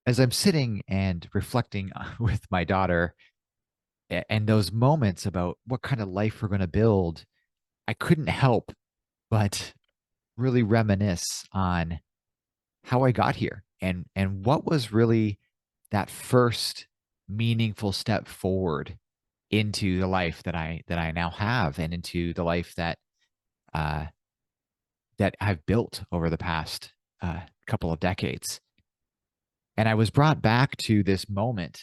as I'm sitting and reflecting with my daughter and those moments about what kind of life we're going to build, I couldn't help but really reminisce on how I got here and what was really that first meaningful step forward into the life that I now have and into the life uh, that I've built over the past couple of decades. And I was brought back to this moment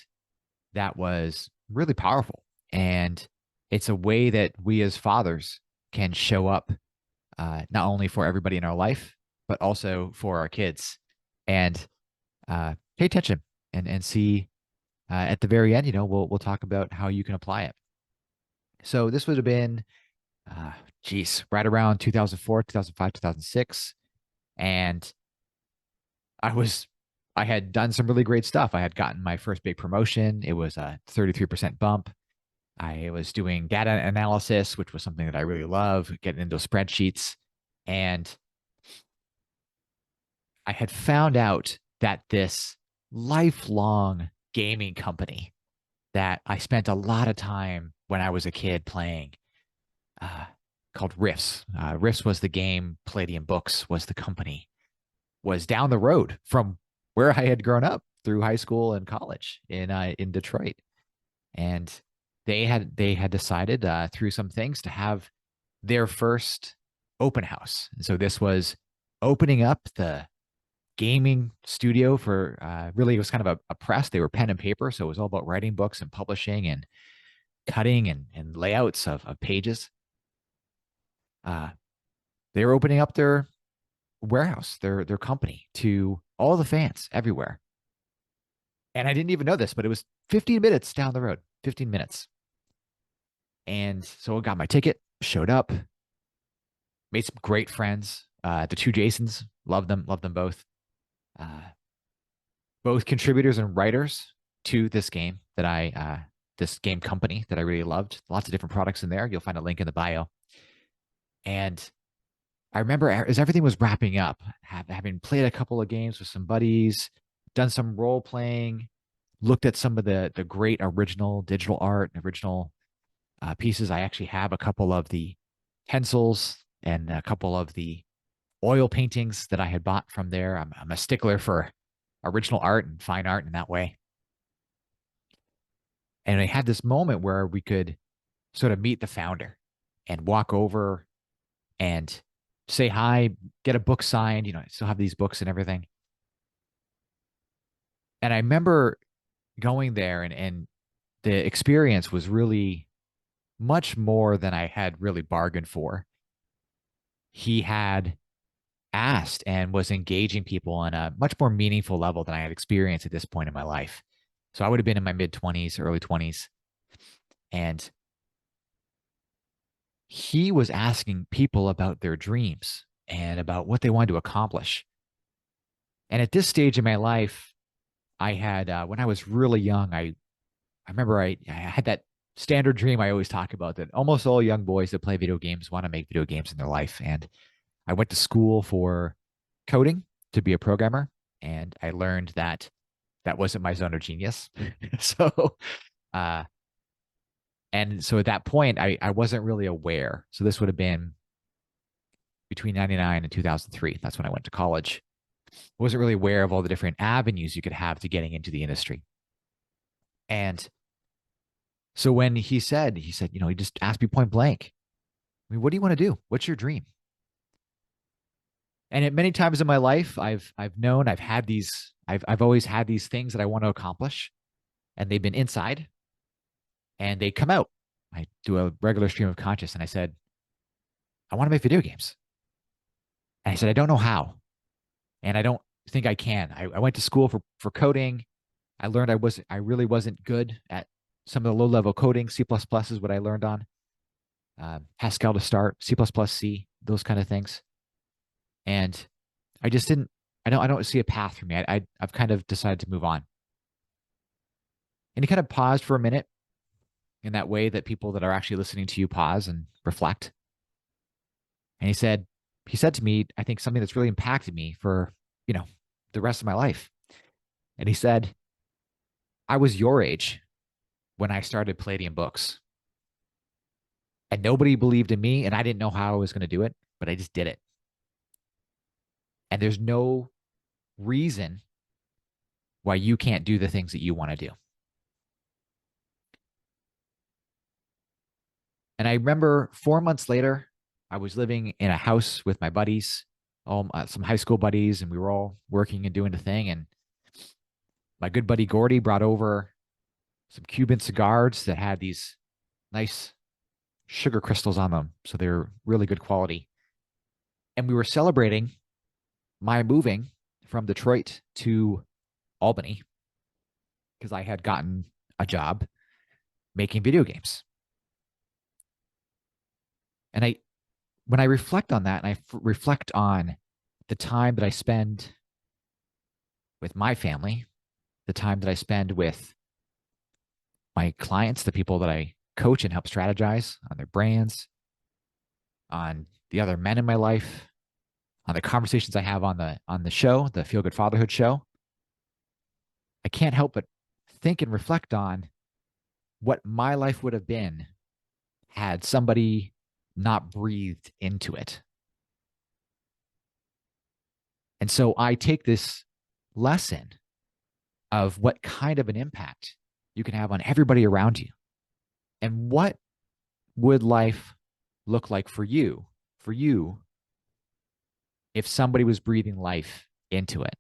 that was really powerful. And it's a way that we as fathers can show up not only for everybody in our life, but also for our kids. And pay attention and see at the very end, we'll talk about how you can apply it. So this would have been, uh, right around 2004, 2005, 2006. And I was I had done some really great stuff. I had gotten my first big promotion. It was a 33% bump. I was doing data analysis, which was something that I really love, getting into spreadsheets. And I had found out that this lifelong gaming company that I spent a lot of time when I was a kid playing, uh, called Rifts. Rifts was the game. Palladium Books was the company. Was down the road from where I had grown up through high school and college in Detroit, and they had decided through some things to have their first open house. And so this was opening up the gaming studio for really it was kind of a press. They were pen and paper, so it was all about writing books and publishing and cutting and layouts of pages. Uh, they were opening up their warehouse, their company to all the fans everywhere. And I didn't even know this, but it was 15 minutes down the road, 15 minutes. And so I got my ticket, showed up, made some great friends. The two Jasons, love them both. Uh, both contributors and writers to this game this game company that I really loved. Lots of different products in there. You'll find a link in the bio. And I remember as everything was wrapping up, having played a couple of games with some buddies, done some role playing, looked at some of the great original digital art and original pieces. I actually have a couple of the pencils and a couple of the oil paintings that I had bought from there. I'm a stickler for original art and fine art in that way. And I had this moment where we could sort of meet the founder and walk over and say hi, get a book signed. I still have these books and everything. And I remember going there and the experience was really much more than I had really bargained for. He had asked and was engaging people on a much more meaningful level than I had experienced at this point in my life. So I would have been in my mid 20s, early 20s. And he was asking people about their dreams and about what they wanted to accomplish. And at this stage in my life, I had, when I was really young, I remember I had that standard dream I always talk about that almost all young boys that play video games want to make video games in their life. And I went to school for coding to be a programmer, and I learned that that wasn't my zone of genius. so, uh, and so at that point, I wasn't really aware. So this would have been between 99 and 2003. That's when I went to college. I wasn't really aware of all the different avenues you could have to getting into the industry. And so when he said, he just asked me point blank, I mean, what do you want to do? What's your dream? And at many times in my life, I've known I've always had these things that I want to accomplish, and they've been inside and they come out. I do a regular stream of conscious, and I said, I want to make video games. And I said, I don't know how, and I don't think I can. I went to school for coding. I learned I really wasn't good at some of the low level coding. C++ is what I learned on. Pascal to start, C++, C, those kind of things. And I just didn't. I don't see a path for me. I've kind of decided to move on. And he kind of paused for a minute in that way that people that are actually listening to you pause and reflect. And he said to me, I think something that's really impacted me for, you know, the rest of my life. And he said, I was your age when I started Palladium Books. And nobody believed in me, and I didn't know how I was going to do it, but I just did it. And there's no reason why you can't do the things that you want to do. And I remember 4 months later, I was living in a house with my buddies, all some high school buddies, and we were all working and doing the thing. And my good buddy Gordy brought over some Cuban cigars that had these nice sugar crystals on them. So they're really good quality. And we were celebrating my moving from Detroit to Albany because I had gotten a job making video games. And when I reflect on that and reflect on the time that I spend with my family, the time that I spend with my clients, the people that I coach and help strategize on their brands, on the other men in my life, on the conversations I have on the show, the Feel Good Fatherhood show, I can't help but think and reflect on what my life would have been had somebody not breathed into it. And so I take this lesson of what kind of an impact you can have on everybody around you. And what would life look like for you if somebody was breathing life into it?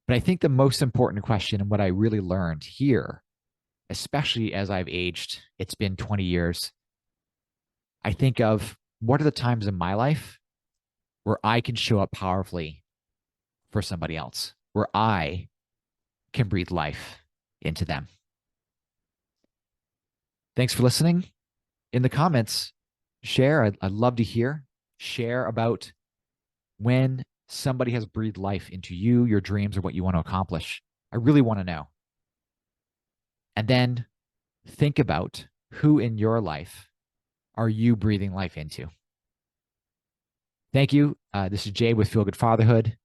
But I think the most important question and what I really learned here, especially as I've aged, it's been 20 years, I think of what are the times in my life where I can show up powerfully for somebody else, where I can breathe life into them. Thanks for listening. In the comments, share. I'd love to hear. Share about when somebody has breathed life into you, your dreams, or what you want to accomplish. I really want to know. And then think about who in your life are you breathing life into. Thank you. This is Jay with Feel Good Fatherhood.